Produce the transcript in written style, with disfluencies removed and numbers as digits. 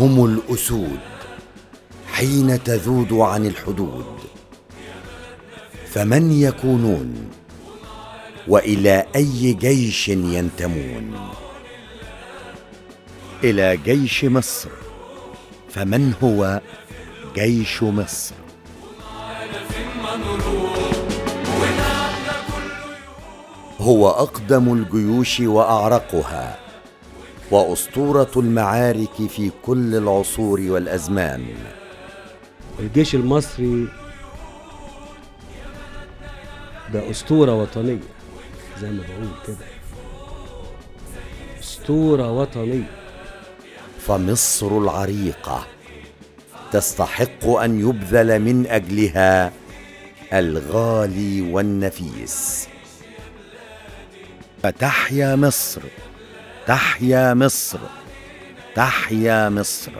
هم الأسود حين تذود عن الحدود، فمن يكونون وإلى أي جيش ينتمون؟ إلى جيش مصر. فمن هو جيش مصر؟ هو أقدم الجيوش وأعرقها، وأسطورة المعارك في كل العصور والأزمان. الجيش المصري ده أسطورة وطنية، زي ما بقول كده، أسطورة وطنية. فمصر العريقة تستحق أن يبذل من أجلها الغالي والنفيس. فتحيا مصر، تحيا مصر، تحيا مصر.